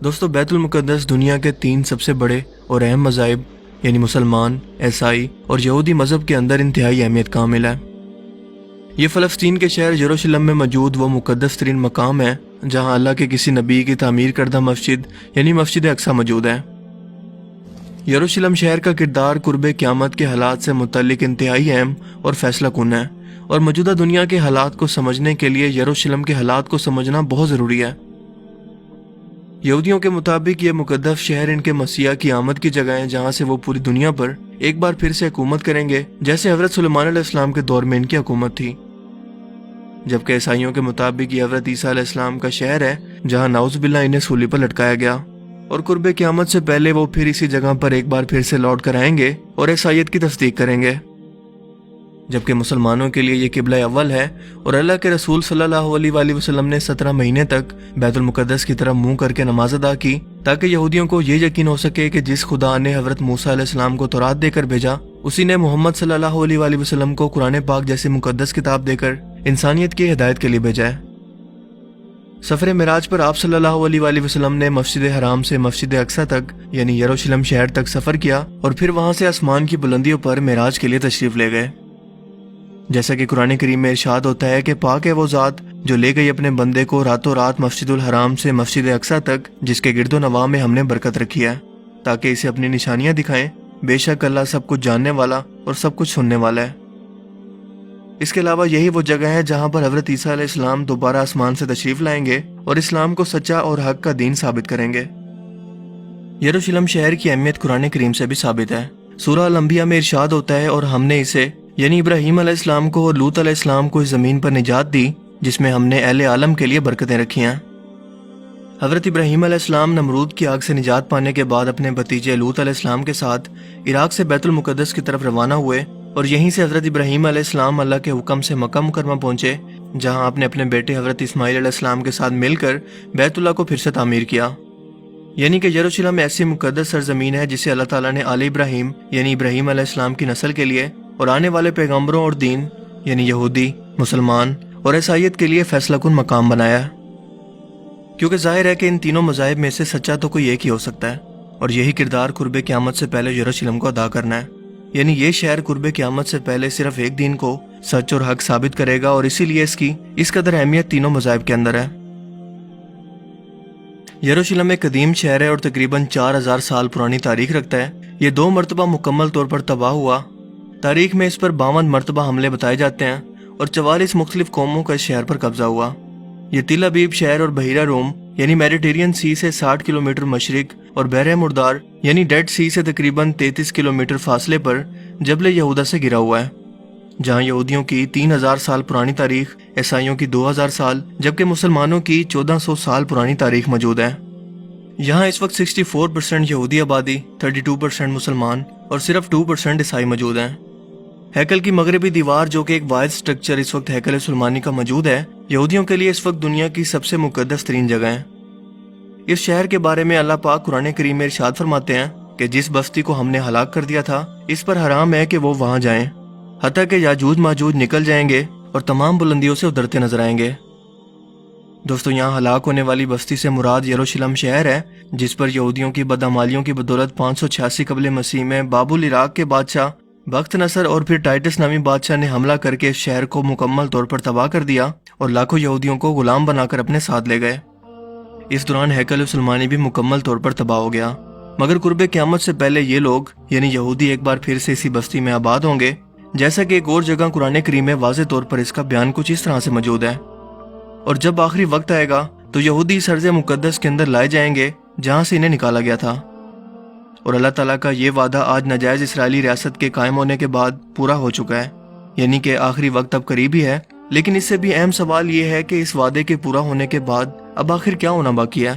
دوستو بیت المقدس دنیا کے 3 سب سے بڑے اور اہم مذاہب یعنی مسلمان، عیسائی اور یہودی مذہب کے اندر انتہائی اہمیت کا حامل ہے۔ یہ فلسطین کے شہر یروشلم میں موجود وہ مقدس ترین مقام ہے جہاں اللہ کے کسی نبی کی تعمیر کردہ مسجد یعنی مسجد اقصی موجود ہے۔ یروشلم شہر کا کردار قرب قیامت کے حالات سے متعلق انتہائی اہم اور فیصلہ کن ہے، اور موجودہ دنیا کے حالات کو سمجھنے کے لیے یروشلم کے حالات کو سمجھنا بہت ضروری ہے۔ یہودیوں کے مطابق یہ مقدس شہر ان کے مسیح کی آمد کی جگہ ہے جہاں سے وہ پوری دنیا پر ایک بار پھر سے حکومت کریں گے، جیسے حضرت سلیمان علیہ السلام کے دور میں ان کی حکومت تھی۔ جبکہ عیسائیوں کے مطابق یہ حضرت عیسیٰ علیہ السلام کا شہر ہے جہاں نعوذ باللہ انہیں سولی پر لٹکایا گیا، اور قرب قیامت سے پہلے وہ پھر اسی جگہ پر ایک بار پھر سے لوٹ کر آئیں گے اور عیسائیت کی تصدیق کریں گے۔ جبکہ مسلمانوں کے لیے یہ قبلہ اول ہے، اور اللہ کے رسول صلی اللہ علیہ وآلہ وسلم نے 17 مہینے تک بیت المقدس کی طرف منہ کر کے نماز ادا کی تاکہ یہودیوں کو یہ یقین ہو سکے کہ جس خدا نے حضرت موسیٰ علیہ السلام کو تورات دے کر بھیجا، اسی نے محمد صلی اللہ علیہ وآلہ وسلم کو قرآن پاک جیسی مقدس کتاب دے کر انسانیت کی ہدایت کے لیے بھیجا ہے۔ سفر معراج پر آپ صلی اللہ علیہ وآلہ وسلم نے مسجد حرام سے مسجد اقصی تک یعنی یروشلم شہر تک سفر کیا، اور پھر وہاں سے آسمان کی بلندیوں پر معراج کے لیے تشریف لے گئے۔ جیسا کہ قرآن کریم میں ارشاد ہوتا ہے کہ پاک ہے وہ ذات جو لے گئی اپنے بندے کو راتوں رات مسجد الحرام سے مسجد اقصی تک، جس کے گرد و نواح میں ہم نے برکت رکھی ہے تاکہ اسے اپنی نشانیاں دکھائیں۔ بے شک اللہ سب کچھ جاننے والا اور سب کچھ سننے والا ہے۔ اس کے علاوہ یہی وہ جگہ ہے جہاں پر حضرت عیسیٰ علیہ السلام دوبارہ آسمان سے تشریف لائیں گے اور اسلام کو سچا اور حق کا دین ثابت کریں گے۔ یروشلم شہر کی اہمیت قرآن کریم سے بھی ثابت ہے۔ سورہ الانبیاء میں ارشاد ہوتا ہے، اور ہم نے اسے یعنی ابراہیم علیہ السلام کو اور لوط علیہ السلام کو اس زمین پر نجات دی جس میں ہم نے اہل عالم کے لیے برکتیں رکھی ہیں۔ حضرت ابراہیم علیہ السلام نمرود کی آگ سے نجات پانے کے بعد اپنے بھتیجے لوط علیہ السلام کے ساتھ عراق سے بیت المقدس کی طرف روانہ ہوئے، اور یہیں سے حضرت ابراہیم علیہ السلام اللہ کے حکم سے مکہ مکرمہ پہنچے، جہاں آپ نے اپنے بیٹے حضرت اسماعیل علیہ السلام کے ساتھ مل کر بیت اللہ کو پھر سے تعمیر کیا۔ یعنی کہ یروشلم ایسی مقدس سرزمین ہے جسے اللہ تعالیٰ نے آل ابراہیم یعنی ابراہیم علیہ السلام کی نسل کے لیے اور آنے والے پیغمبروں اور دین یعنی یہودی، مسلمان اور عیسائیت کے لیے فیصلہ کن مقام بنایا ہے، کیونکہ ظاہر ہے کہ ان تینوں مذاہب میں سے سچا تو کوئی ایک ہی ہو سکتا ہے، اور یہی کردار قرب قیامت سے پہلے یروشلم کو ادا کرنا ہے۔ یعنی یہ شہر قرب قیامت سے پہلے صرف ایک دین کو سچ اور حق ثابت کرے گا، اور اسی لیے اس قدر اہمیت تینوں مذاہب کے اندر ہے۔ یروشلم ایک قدیم شہر ہے اور تقریباً 4000 سال پرانی تاریخ رکھتا ہے۔ یہ 2 مرتبہ مکمل طور پر تباہ ہوا۔ تاریخ میں اس پر 52 مرتبہ حملے بتائے جاتے ہیں، اور 44 مختلف قوموں کا اس شہر پر قبضہ ہوا۔ یہ تل ابیب شہر اور بحیرہ روم یعنی میڈیٹرین سی سے 60 کلومیٹر مشرق اور بحر مردار یعنی ڈیڈ سی سے تقریباً 33 کلومیٹر فاصلے پر جبل یہودا سے گھرا ہوا ہے، جہاں یہودیوں کی 3000 سال پرانی تاریخ، عیسائیوں کی 2000 سال، جبکہ مسلمانوں کی 1400 سال پرانی تاریخ موجود ہے۔ یہاں اس وقت 64% یہودی آبادی، 32% مسلمان اور صرف 2% عیسائی موجود ہیں۔ ہیکل کی مغربی دیوار جو کہ ایک واحد سٹرکچر اس وقت ہیکل سلیمانی کا موجود ہے، یہودیوں کے لیے اس وقت دنیا کی سب سے مقدس ترین جگہ ہے۔ اس شہر کے بارے میں اللہ پاک قرآن کریم میں ارشاد فرماتے ہیں کہ جس بستی کو ہم نے ہلاک کر دیا تھا اس پر حرام ہے کہ وہ وہاں جائیں، حتیٰ کہ یاجوج ماجوج نکل جائیں گے اور تمام بلندیوں سے اترتے نظر آئیں گے۔ دوستو، یہاں ہلاک ہونے والی بستی سے مراد یروشلم شہر ہے، جس پر یہودیوں کی بدعمالیوں کی بدولت 586 قبل مسیح میں بابل عراق کے بادشاہ بخت نصر اور پھر ٹائٹس نامی بادشاہ نے حملہ کر کے اس شہر کو مکمل طور پر تباہ کر دیا اور لاکھوں یہودیوں کو غلام بنا کر اپنے ساتھ لے گئے۔ اس دوران ہیکل سلیمانی بھی مکمل طور پر تباہ ہو گیا، مگر قرب قیامت سے پہلے یہ لوگ یعنی یہودی ایک بار پھر سے اسی بستی میں آباد ہوں گے، جیسا کہ ایک اور جگہ قرآن کریم میں واضح طور پر اس کا بیان کچھ اس طرح سے موجود ہے۔ اور جب آخری وقت آئے گا تو یہودی اس ارض مقدس کے اندر لائے جائیں گے جہاں سے انہیں نکالا گیا تھا، اور اللہ تعالیٰ کا یہ وعدہ آج ناجائز اسرائیلی ریاست کے قائم ہونے کے بعد پورا ہو چکا ہے، یعنی کہ آخری وقت اب قریب ہی ہے۔ لیکن اس سے بھی اہم سوال یہ ہے کہ اس وعدے کے پورا ہونے کے بعد اب آخر کیا ہونا باقی ہے؟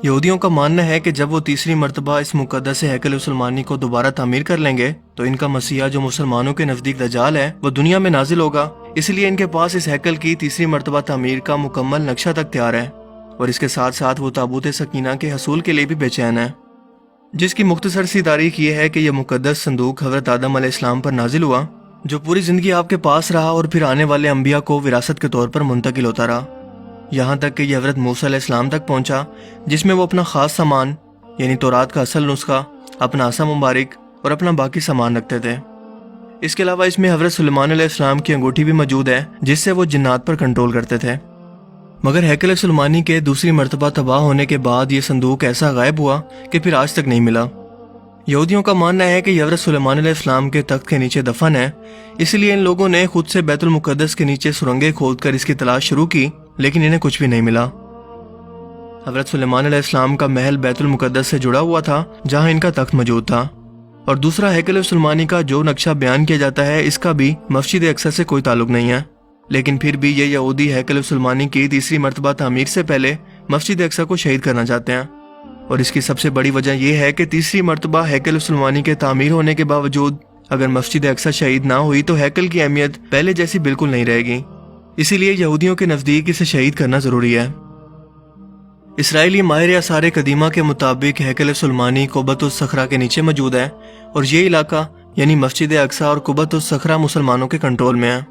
یہودیوں کا ماننا ہے کہ جب وہ تیسری مرتبہ اس مقدس ہیکل سلیمانی کو دوبارہ تعمیر کر لیں گے تو ان کا مسیحا جو مسلمانوں کے نزدیک دجال ہے وہ دنیا میں نازل ہوگا، اس لیے ان کے پاس اس ہیکل کی تیسری مرتبہ تعمیر کا مکمل نقشہ تک تیار ہے، اور اس کے ساتھ ساتھ وہ تابوت سکینہ کے حصول کے لیے بھی بے چین ہے، جس کی مختصر سی تاریخ یہ ہے کہ یہ مقدس صندوق حضرت آدم علیہ السلام پر نازل ہوا، جو پوری زندگی آپ کے پاس رہا اور پھر آنے والے انبیاء کو وراثت کے طور پر منتقل ہوتا رہا۔ یہاں تک کہ یہ حضرت موسیٰ علیہ السلام تک پہنچا، جس میں وہ اپنا خاص سامان یعنی تورات کا اصل نسخہ، اپنا عصا مبارک اور اپنا باقی سامان رکھتے تھے۔ اس کے علاوہ اس میں حضرت سلیمان علیہ السلام کی انگوٹھی بھی موجود ہے، جس سے وہ جنات پر کنٹرول کرتے تھے۔ مگر ہیکل سلیمانی کے دوسری مرتبہ تباہ ہونے کے بعد یہ صندوق ایسا غائب ہوا کہ پھر آج تک نہیں ملا۔ یہودیوں کا ماننا ہے کہ یہ حضرت سلیمان علیہ السلام کے تخت کے نیچے دفن ہے، اس لیے ان لوگوں نے خود سے بیت المقدس کے نیچے سرنگیں کھود کر اس کی تلاش شروع کی، لیکن انہیں کچھ بھی نہیں ملا۔ حضرت سلیمان علیہ السلام کا محل بیت المقدس سے جڑا ہوا تھا، جہاں ان کا تخت موجود تھا، اور دوسرا ہیکل سلیمانی کا جو نقشہ بیان کیا جاتا ہے، اس کا بھی مسجد اقصی سے کوئی تعلق نہیں ہے۔ لیکن پھر بھی یہ یہودی ہیکل سلیمانی کی تیسری مرتبہ تعمیر سے پہلے مسجد اقصی کو شہید کرنا چاہتے ہیں، اور اس کی سب سے بڑی وجہ یہ ہے کہ تیسری مرتبہ ہیکل سلیمانی کے تعمیر ہونے کے باوجود اگر مسجد اقصی شہید نہ ہوئی تو ہیکل کی اہمیت پہلے جیسی بالکل نہیں رہے گی، اسی لیے یہودیوں کے نزدیک اسے شہید کرنا ضروری ہے۔ اسرائیلی ماہر آثار قدیمہ کے مطابق ہیکل سلیمانی قبۃ الصخرہ کے نیچے موجود ہے، اور یہ علاقہ یعنی مسجد اقصی اور قبۃ الصخرہ مسلمانوں کے کنٹرول میں ہے۔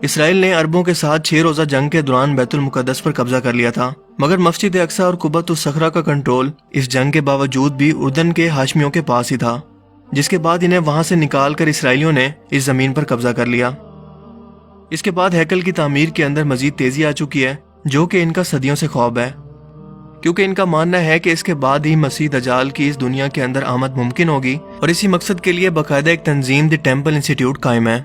اسرائیل نے عربوں کے ساتھ 6 روزہ جنگ کے دوران بیت المقدس پر قبضہ کر لیا تھا، مگر مسجد اقصی اور قبۃ الصخرہ کا کنٹرول اس جنگ کے باوجود بھی اردن کے ہاشمیوں کے پاس ہی تھا، جس کے بعد انہیں وہاں سے نکال کر اسرائیلیوں نے اس زمین پر قبضہ کر لیا۔ اس کے بعد ہیکل کی تعمیر کے اندر مزید تیزی آ چکی ہے، جو کہ ان کا صدیوں سے خواب ہے، کیونکہ ان کا ماننا ہے کہ اس کے بعد ہی مسیح دجال کی اس دنیا کے اندر آمد ممکن ہوگی، اور اسی مقصد کے لیے باقاعدہ ایک تنظیم دی ٹیمپل انسٹیٹیوٹ قائم ہے۔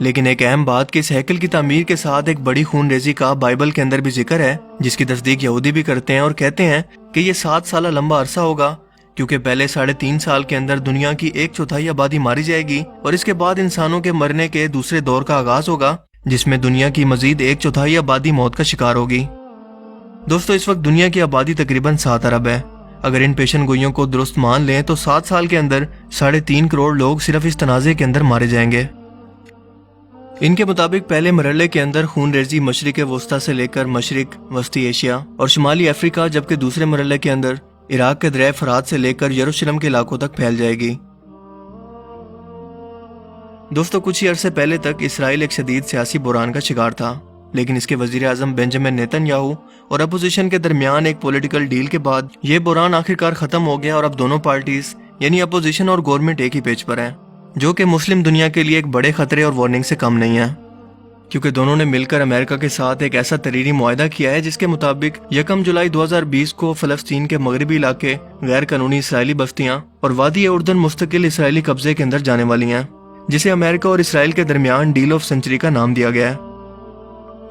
لیکن ایک اہم بات کہ اس ہیکل کی تعمیر کے ساتھ ایک بڑی خون ریزی کا بائبل کے اندر بھی ذکر ہے، جس کی تصدیق یہودی بھی کرتے ہیں اور کہتے ہیں کہ یہ 7 سالہ لمبا عرصہ ہوگا، کیونکہ پہلے 3.5 سال کے اندر دنیا کی 1/4 آبادی ماری جائے گی، اور اس کے بعد انسانوں کے مرنے کے دوسرے دور کا آغاز ہوگا، جس میں دنیا کی مزید 1/4 آبادی موت کا شکار ہوگی۔ دوستو، اس وقت دنیا کی آبادی تقریباً 7 ارب ہے۔ اگر ان پیشن گوئیوں کو درست مان لیں تو 7 سال کے اندر 3.5 کروڑ لوگ صرف اس تنازع کے اندر مارے جائیں گے۔ ان کے مطابق پہلے مرحلے کے اندر خون ریزی مشرق وسطی سے لے کر مشرق وسطی ایشیا اور شمالی افریقہ، جبکہ دوسرے مرحلے کے اندر عراق کے دریائے فرات سے لے کر یروشلم کے علاقوں تک پھیل جائے گی۔ دوستو، کچھ ہی عرصے پہلے تک اسرائیل ایک شدید سیاسی بحران کا شکار تھا، لیکن اس کے وزیر اعظم بنجامن نیتن یاہو اور اپوزیشن کے درمیان ایک پولیٹیکل ڈیل کے بعد یہ بحران آخرکار ختم ہو گیا، اور اب دونوں پارٹیز یعنی اپوزیشن اور گورنمنٹ ایک ہی پیج پر ہیں، جو کہ مسلم دنیا کے لیے ایک بڑے خطرے اور وارننگ سے کم نہیں ہے، کیونکہ دونوں نے مل کر امریکہ کے ساتھ ایک ایسا تحریری معاہدہ کیا ہے جس کے مطابق 1 جولائی 2020 کو فلسطین کے مغربی علاقے غیر قانونی اسرائیلی بستیاں اور وادی اردن مستقل اسرائیلی قبضے کے اندر جانے والی ہیں، جسے امریکہ اور اسرائیل کے درمیان ڈیل آف سینچری کا نام دیا گیا ہے۔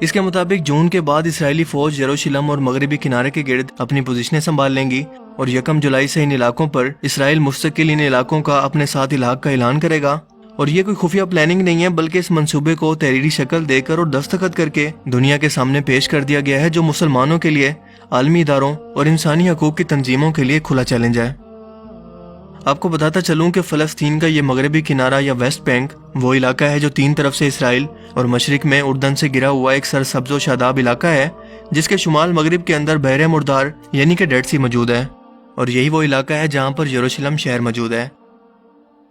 اس کے مطابق جون کے بعد اسرائیلی فوج یروشلم اور مغربی کنارے کے گرد اپنی پوزیشنیں سنبھال لیں گی، اور 1 جولائی سے ان علاقوں پر اسرائیل مستقل ان علاقوں کا اپنے ساتھ الحاق کا اعلان کرے گا، اور یہ کوئی خفیہ پلاننگ نہیں ہے، بلکہ اس منصوبے کو تحریری شکل دے کر اور دستخط کر کے دنیا کے سامنے پیش کر دیا گیا ہے، جو مسلمانوں کے لیے، عالمی اداروں اور انسانی حقوق کی تنظیموں کے لیے کھلا چیلنج ہے۔ آپ کو بتاتا چلوں کہ فلسطین کا یہ مغربی کنارہ یا ویسٹ بینک وہ علاقہ ہے جو 3 طرف سے اسرائیل اور مشرق میں اردن سے گرا ہوا ایک سرسبز و شاداب علاقہ ہے، جس کے شمال مغرب کے اندر بحر مردار یعنی کہ ڈیڈ سی موجود ہے، اور یہی وہ علاقہ ہے جہاں پر یروشلم شہر موجود ہے۔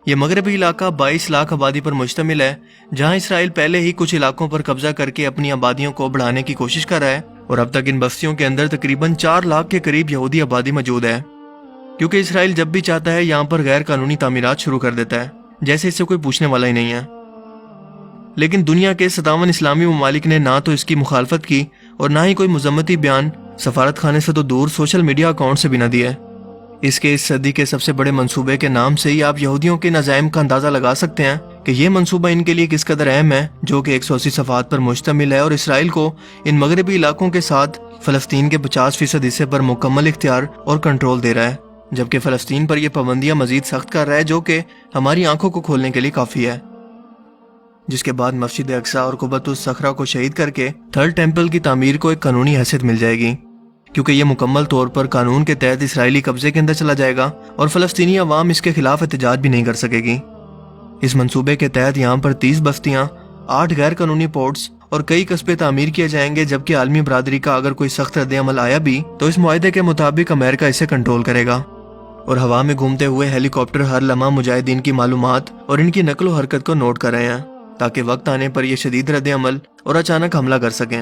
یہ مغربی علاقہ 22 لاکھ آبادی پر مشتمل ہے، جہاں اسرائیل پہلے ہی کچھ علاقوں پر قبضہ کر کے اپنی آبادیوں کو بڑھانے کی کوشش کر رہا ہے، اور اب تک ان بستیوں کے اندر تقریباً 4 لاکھ کے قریب یہودی آبادی موجود ہے، کیونکہ اسرائیل جب بھی چاہتا ہے یہاں پر غیر قانونی تعمیرات شروع کر دیتا ہے، جیسے اس سے کوئی پوچھنے والا ہی نہیں ہے۔ لیکن دنیا کے 57 اسلامی ممالک نے نہ تو اس کی مخالفت کی اور نہ ہی کوئی مذمتی بیان، سفارت خانے سے تو دور سوشل میڈیا اکاؤنٹ سے بھی نہ دیے۔ اس صدی کے سب سے بڑے منصوبے کے نام سے ہی آپ یہودیوں کے نظائم کا اندازہ لگا سکتے ہیں کہ یہ منصوبہ ان کے لیے کس قدر اہم ہے، جو کہ 180 صفحات پر مشتمل ہے، اور اسرائیل کو ان مغربی علاقوں کے ساتھ فلسطین کے 50% حصے پر مکمل اختیار اور کنٹرول دے رہا ہے، جبکہ فلسطین پر یہ پابندیاں مزید سخت کر رہا ہے، جو کہ ہماری آنکھوں کو کھولنے کے لیے کافی ہے۔ جس کے بعد مسجد اقصی اور قبۃ الصخرہ کو شہید کر کے تھرڈ ٹیمپل کی تعمیر کو ایک قانونی حیثیت مل جائے گی، کیونکہ یہ مکمل طور پر قانون کے تحت اسرائیلی قبضے کے اندر چلا جائے گا، اور فلسطینی عوام اس کے خلاف احتجاج بھی نہیں کر سکے گی۔ اس منصوبے کے تحت یہاں پر 30 بستیاں، 8 غیر قانونی پورٹس اور کئی قصبے تعمیر کیے جائیں گے، جبکہ عالمی برادری کا اگر کوئی سخت رد عمل آیا بھی تو اس معاہدے کے مطابق امریکہ اسے کنٹرول کرے گا، اور ہوا میں گھومتے ہوئے ہیلی کاپٹر ہر لمحہ مجاہدین کی معلومات اور ان کی نقل و حرکت کو نوٹ کر رہے ہیں، تاکہ وقت آنے پر یہ شدید رد عمل اور اچانک حملہ کر سکیں۔